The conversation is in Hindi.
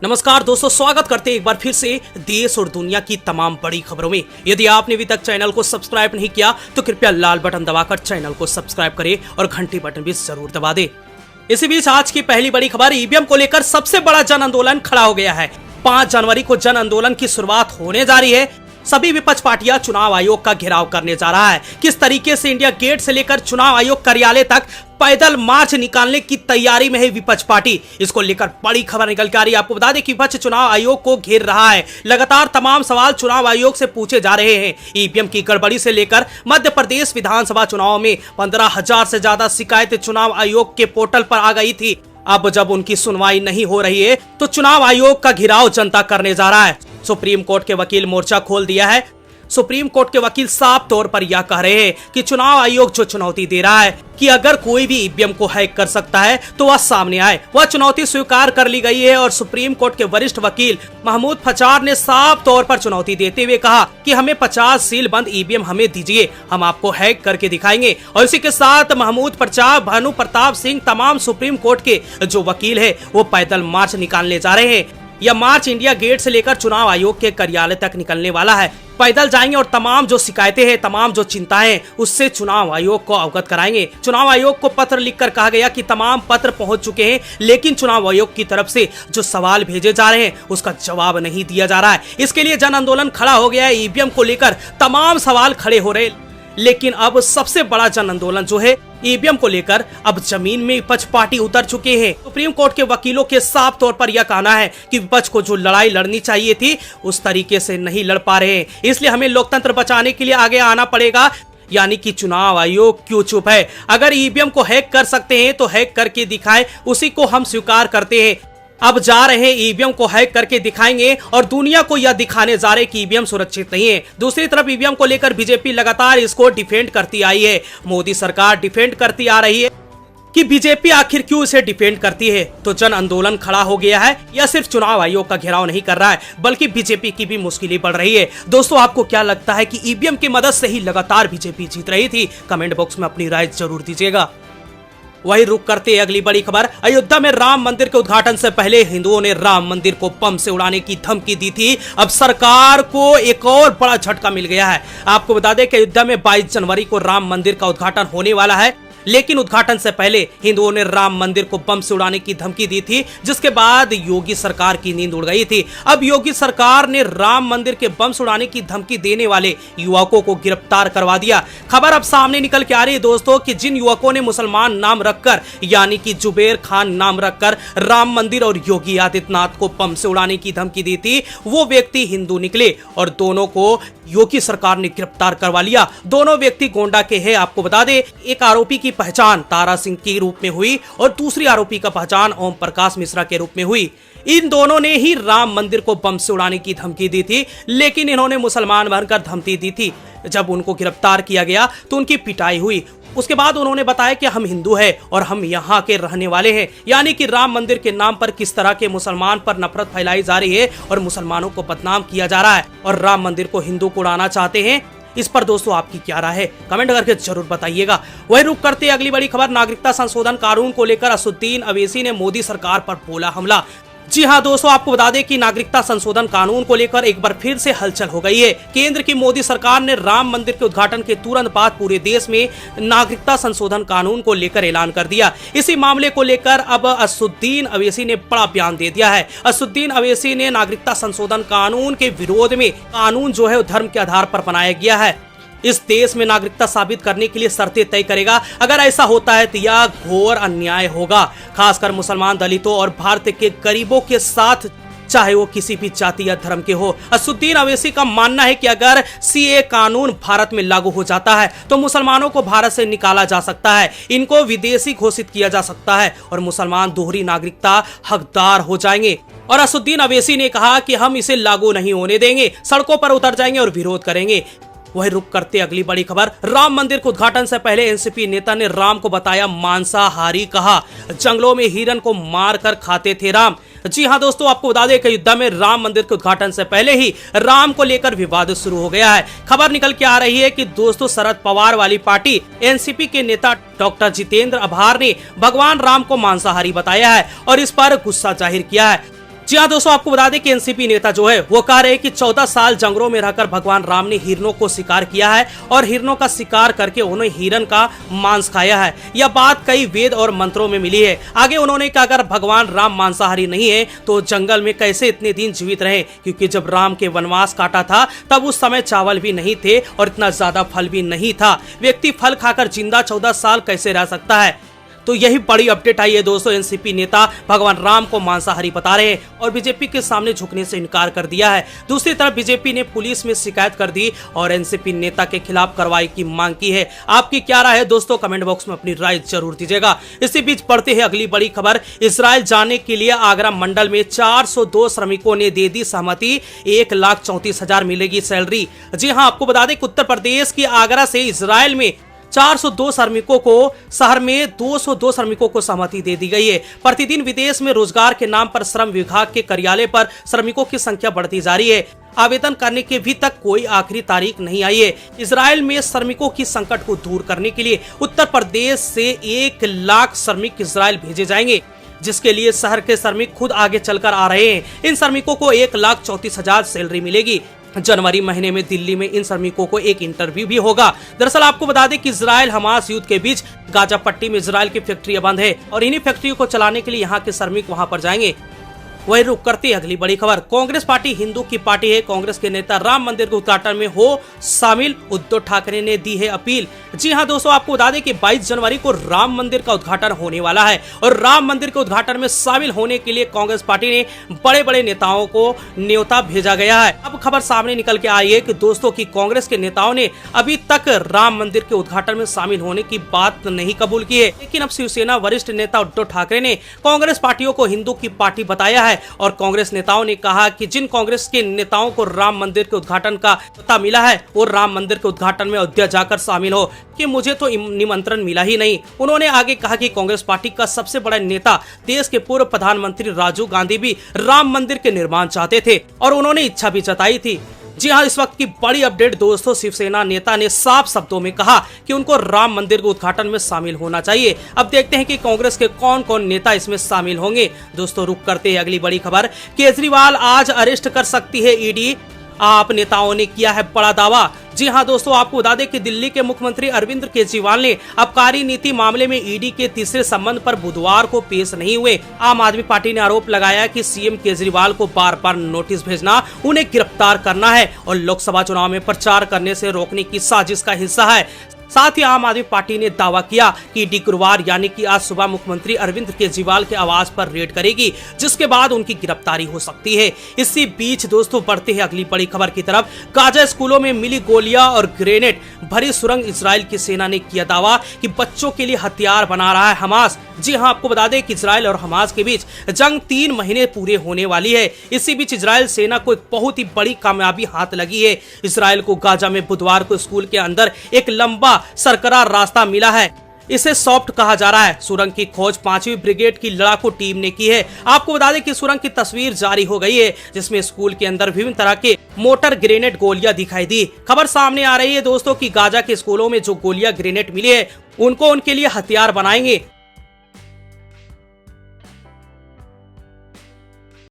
नमस्कार दोस्तों, स्वागत करते हैं एक बार फिर से देश और दुनिया की तमाम बड़ी खबरों में। यदि आपने अभी तक चैनल को सब्सक्राइब नहीं किया तो कृपया लाल बटन दबाकर चैनल को सब्सक्राइब करें और घंटी बटन भी जरूर दबा दें। इसी बीच आज की पहली बड़ी खबर, ईवीएम को लेकर सबसे बड़ा जन आंदोलन खड़ा हो गया है। 5 जनवरी को जन आंदोलन की शुरुआत होने जा रही है। सभी विपक्ष पार्टियां चुनाव आयोग का घेराव करने जा रहा है। किस तरीके से इंडिया गेट से लेकर चुनाव आयोग कार्यालय तक पैदल मार्च निकालने की तैयारी में है विपक्ष पार्टी, इसको लेकर बड़ी खबर निकल के आ रही है। आपको बता दें कि विपक्ष चुनाव आयोग को घेर रहा है। लगातार तमाम सवाल चुनाव आयोग से पूछे जा रहे हैं। ईवीएम की गड़बड़ी से लेकर मध्य प्रदेश विधानसभा चुनाव में 15,000 से ज्यादा शिकायतें चुनाव आयोग के पोर्टल पर आ गई थी। अब जब उनकी सुनवाई नहीं हो रही है तो चुनाव आयोग का घेराव जनता करने जा रहा है। सुप्रीम कोर्ट के वकील मोर्चा खोल दिया है। सुप्रीम कोर्ट के वकील साफ तौर पर यह कह रहे हैं कि चुनाव आयोग जो चुनौती दे रहा है कि अगर कोई भी ईवीएम को हैक कर सकता है तो वह सामने आए, वह चुनौती स्वीकार कर ली गई है। और सुप्रीम कोर्ट के वरिष्ठ वकील महमूद फचार ने साफ तौर पर चुनौती देते हुए कहा कि हमें 50 सील बंद ईवीएम हमें दीजिए, हम आपको हैक करके दिखाएंगे। और इसी के साथ महमूद फचार, भानु प्रताप सिंह, तमाम सुप्रीम कोर्ट के जो वकील है वो पैदल मार्च निकालने जा रहे हैं। यह मार्च इंडिया गेट से लेकर चुनाव आयोग के कार्यालय तक निकलने वाला है। पैदल जाएंगे और तमाम जो शिकायतें हैं, तमाम जो चिंताएं, उससे चुनाव आयोग को अवगत कराएंगे। चुनाव आयोग को पत्र लिखकर कहा गया कि तमाम पत्र पहुंच चुके हैं, लेकिन चुनाव आयोग की तरफ से जो सवाल भेजे जा रहे हैं उसका जवाब नहीं दिया जा रहा है। इसके लिए जन आंदोलन खड़ा हो गया है। ईवीएम को लेकर तमाम सवाल खड़े हो रहे, लेकिन अब सबसे बड़ा जन आंदोलन जो है ईवीएम को लेकर, अब जमीन में विपक्ष पार्टी उतर चुके हैं। सुप्रीम कोर्ट के वकीलों के साफ तौर पर यह कहना है कि विपक्ष को जो लड़ाई लड़नी चाहिए थी उस तरीके से नहीं लड़ पा रहे हैं, इसलिए हमें लोकतंत्र बचाने के लिए आगे आना पड़ेगा। यानी कि चुनाव आयोग क्यों चुप है? अगर ईवीएम को हैक कर सकते हैं तो हैक करके दिखाएं, उसी को हम स्वीकार करते हैं। अब जा रहे हैं ईवीएम को हैक करके दिखाएंगे और दुनिया को यह दिखाने जा रहे कि ईवीएम सुरक्षित नहीं है। दूसरी तरफ ईवीएम को लेकर बीजेपी लगातार इसको डिफेंड करती आई है। मोदी सरकार डिफेंड करती आ रही है कि बीजेपी आखिर क्यों इसे डिफेंड करती है। तो जन आंदोलन खड़ा हो गया है। यह सिर्फ चुनाव आयोग का घेराव नहीं कर रहा है, बल्कि बीजेपी की भी मुश्किलें बढ़ रही है। दोस्तों, आपको क्या लगता है कि ईवीएम की मदद से ही लगातार बीजेपी जीत रही थी? कमेंट बॉक्स में अपनी राय जरूर दीजिएगा। वही रुक करते अगली बड़ी खबर, अयोध्या में राम मंदिर के उद्घाटन से पहले हिंदुओं ने राम मंदिर को बम से उड़ाने की धमकी दी थी। अब सरकार को एक और बड़ा झटका मिल गया है। आपको बता दें कि अयोध्या में 22 जनवरी को राम मंदिर का उद्घाटन होने वाला है, लेकिन उद्घाटन से पहले हिंदुओं ने राम मंदिर को बम से उड़ाने की धमकी दी थी, जिसके बाद योगी सरकार की नींद उड़ गई थी। अब योगी सरकार ने राम मंदिर के बम से उड़ाने की धमकी देने वाले युवकों को गिरफ्तार करवा दिया। खबर अब सामने निकल के आ रही है दोस्तों कि जिन युवकों ने मुसलमान नाम रखकर, यानी कि जुबेर खान नाम रखकर राम मंदिर और योगी आदित्यनाथ को बम से उड़ाने की धमकी दी थी, वो व्यक्ति हिंदू निकले और दोनों को योगी सरकार ने गिरफ्तार करवा लिया। दोनों व्यक्ति गोंडा के हैं। आपको बता दें, एक आरोपी की पहचान तारा सिंह के रूप में हुई और दूसरी आरोपी का पहचान ओम प्रकाश मिश्रा के रूप में हुई। इन दोनों ने ही राम मंदिर को बम से उड़ाने की धमकी दी थी, लेकिन इन्होंने मुसलमान बनकर धमकी दी थी। जब उनको गिरफ्तार किया गया तो उनकी पिटाई हुई। उसके बाद उन्होंने बताया कि हम हिंदू हैं और हम यहाँ के रहने वाले हैं। यानी कि राम मंदिर के नाम पर किस तरह के मुसलमान पर नफरत फैलाई जा रही है और मुसलमानों को बदनाम किया जा रहा है और राम मंदिर को हिंदू को उड़ाना चाहते हैं। इस पर दोस्तों आपकी क्या राय है? कमेंट करके जरूर बताइएगा। वही रुक करते अगली बड़ी खबर, नागरिकता संशोधन कानून को लेकर असदुद्दीन अवैसी ने मोदी सरकार पर बोला हमला। जी हां दोस्तों, आपको बता दें कि नागरिकता संशोधन कानून को लेकर एक बार फिर से हलचल हो गई है। केंद्र की मोदी सरकार ने राम मंदिर के उद्घाटन के तुरंत बाद पूरे देश में नागरिकता संशोधन कानून को लेकर ऐलान कर दिया। इसी मामले को लेकर अब असदुद्दीन अवैसी ने बड़ा बयान दे दिया है। असदुद्दीन अवैसी ने नागरिकता संशोधन कानून के विरोध में, कानून जो है धर्म के आधार पर बनाया गया है, इस देश में नागरिकता साबित करने के लिए शर्तें तय करेगा। अगर ऐसा होता है तो यह घोर अन्याय होगा, खासकर मुसलमान, दलितों और भारत के गरीबों के साथ, चाहे वो किसी भी जाति या धर्म के हो। असदुद्दीन अवैसी का मानना है कि अगर सीए कानून भारत में लागू हो जाता है तो मुसलमानों को भारत से निकाला जा सकता है, इनको विदेशी घोषित किया जा सकता है और मुसलमान दोहरी नागरिकता हकदार हो जाएंगे। और असदुद्दीन अवैसी ने कहा कि हम इसे लागू नहीं होने देंगे, सड़कों पर उतर जाएंगे और विरोध करेंगे। वही रुक करते अगली बड़ी खबर, राम मंदिर के उद्घाटन से पहले एनसीपी नेता ने राम को बताया मांसाहारी, कहा जंगलों में हिरन को मारकर खाते थे राम। जी हां दोस्तों, आपको बता दें कि अयोध्या में राम मंदिर के उद्घाटन से पहले ही राम को लेकर विवाद शुरू हो गया है। खबर निकल के आ रही है कि दोस्तों शरद पवार वाली पार्टी एनसीपी के नेता डॉक्टर जितेंद्र आभार ने भगवान राम को मांसाहारी बताया है और इस पर गुस्सा जाहिर किया है। जी हाँ दोस्तों, आपको बता दें कि एनसीपी नेता जो है वो कह रहे हैं कि 14 साल जंगलों में रहकर भगवान राम ने हिरणों को शिकार किया है और हिरणों का शिकार करके उन्होंने हिरण का मांस खाया है। यह बात कई वेद और मंत्रों में मिली है। आगे उन्होंने कहा अगर भगवान राम मांसाहारी नहीं है तो जंगल में कैसे इतने दिन जीवित रहे, क्योंकि जब राम के वनवास काटा था तब उस समय चावल भी नहीं थे और इतना ज्यादा फल भी नहीं था। व्यक्ति फल खाकर जिंदा 14 साल कैसे रह सकता है। तो यही बड़ी अपडेट आई है दोस्तों। एनसीपी नेता भगवान राम को मांसाहारी बता रहे हैं और बीजेपी के सामने झुकने से इनकार कर दिया है। दूसरी तरफ बीजेपी ने पुलिस में शिकायत कर दी और एनसीपी नेता के खिलाफ कार्रवाई की मांग की है। आपकी क्या राय है दोस्तों, कमेंट बॉक्स में अपनी राय जरूर दीजिएगा। इसी बीच बढ़ते हैं अगली बड़ी खबर। इजराइल जाने के लिए आगरा मंडल में 402 श्रमिकों ने दे दी सहमति, 1,34,000 मिलेगी सैलरी। जी हाँ, आपको बता दें कि उत्तर प्रदेश की आगरा से इजराइल में 402 श्रमिकों को, शहर में 202 श्रमिकों को सहमति दे दी गई है। प्रतिदिन विदेश में रोजगार के नाम पर श्रम विभाग के कार्यालय पर श्रमिकों की संख्या बढ़ती जा रही है। आवेदन करने के भी तक कोई आखिरी तारीख नहीं आई है। इजराइल में श्रमिकों की संकट को दूर करने के लिए उत्तर प्रदेश से 1 लाख श्रमिक इजराइल भेजे जाएंगे, जिसके लिए शहर के श्रमिक खुद आगे चलकर आ रहे हैं। इन श्रमिकों को 1,34,000 सैलरी मिलेगी। जनवरी महीने में दिल्ली में इन श्रमिकों को एक इंटरव्यू भी होगा। दरअसल आपको बता दें कि इजराइल हमास युद्ध के बीच गाजा पट्टी में इजराइल की फैक्ट्रियां बंद है और इन्हीं फैक्ट्रियों को चलाने के लिए यहाँ के श्रमिक वहां पर जाएंगे। वही रुक करती अगली बड़ी खबर। कांग्रेस पार्टी हिंदू की पार्टी है। कांग्रेस के नेता राम मंदिर के उद्घाटन में हो शामिल, उद्धव ठाकरे ने दी है अपील। जी हां दोस्तों, आपको बता दें कि 22 जनवरी को राम मंदिर का उद्घाटन होने वाला है और राम मंदिर के उद्घाटन में शामिल होने के लिए कांग्रेस पार्टी ने बड़े बड़े नेताओं को न्योता भेजा गया है। अब खबर सामने निकल के आई है कि दोस्तों की कांग्रेस के नेताओं ने अभी तक राम मंदिर के उद्घाटन में शामिल होने की बात नहीं कबूल की है, लेकिन अब शिवसेना वरिष्ठ नेता उद्धव ठाकरे ने कांग्रेस पार्टियों को हिंदू की पार्टी बताया है और कांग्रेस नेताओं ने कहा कि जिन कांग्रेस के नेताओं को राम मंदिर के उद्घाटन का पता मिला है वो राम मंदिर के उद्घाटन में अयोध्या जाकर शामिल हो, कि मुझे तो निमंत्रण मिला ही नहीं। उन्होंने आगे कहा कि कांग्रेस पार्टी का सबसे बड़ा नेता देश के पूर्व प्रधानमंत्री राजीव गांधी भी राम मंदिर के निर्माण चाहते थे और उन्होंने इच्छा भी जताई थी। जी हाँ, इस वक्त की बड़ी अपडेट दोस्तों, शिवसेना नेता ने साफ शब्दों में कहा कि उनको राम मंदिर के उद्घाटन में शामिल होना चाहिए। अब देखते हैं कि कांग्रेस के कौन कौन नेता इसमें शामिल होंगे। दोस्तों रुक करते हैं अगली बड़ी खबर। केजरीवाल आज अरेस्ट कर सकती है ईडी, आप नेताओं ने किया है बड़ा दावा। जी हां दोस्तों, आपको बता दें कि दिल्ली के मुख्यमंत्री अरविंद केजरीवाल ने आबकारी नीति मामले में ईडी के तीसरे संबंध पर बुधवार को पेश नहीं हुए। आम आदमी पार्टी ने आरोप लगाया कि सीएम केजरीवाल को बार बार नोटिस भेजना उन्हें गिरफ्तार करना है और लोकसभा चुनाव में प्रचार करने से रोकने की साजिश का हिस्सा है। साथ ही आम आदमी पार्टी ने दावा किया कि ईडी गुरुवार यानी कि आज सुबह मुख्यमंत्री अरविंद केजरीवाल के आवास पर रेड करेगी, जिसके बाद उनकी गिरफ्तारी हो सकती है। इसी बीच दोस्तों बढ़ते हैं अगली बड़ी खबर की तरफ। गाजा स्कूलों में मिली गोलियां और ग्रेनेड भरी सुरंग, इजराइल की सेना ने किया दावा कि बच्चों के लिए हथियार बना रहा है हमास। जी हाँ, आपको बता दें कि इजराइल और हमास के बीच जंग 3 महीने पूरे होने वाली है। इसी बीच इजराइल सेना को एक बहुत ही बड़ी कामयाबी हाथ लगी है। इजराइल को गाजा में बुधवार को स्कूल के अंदर एक लंबा सरकरा रास्ता मिला है। इसे सॉफ्ट कहा जा रहा है। सुरंग की खोज 5वीं ब्रिगेड की लड़ाकू टीम ने की है। आपको बता दें कि सुरंग की तस्वीर जारी हो गई है, जिसमें स्कूल के अंदर विभिन्न तरह के मोटर ग्रेनेड गोलियां दिखाई दी। खबर सामने आ रही है दोस्तों कि गाजा के स्कूलों में जो गोलियां ग्रेनेड मिली है उनको उनके लिए हथियार बनाएंगे।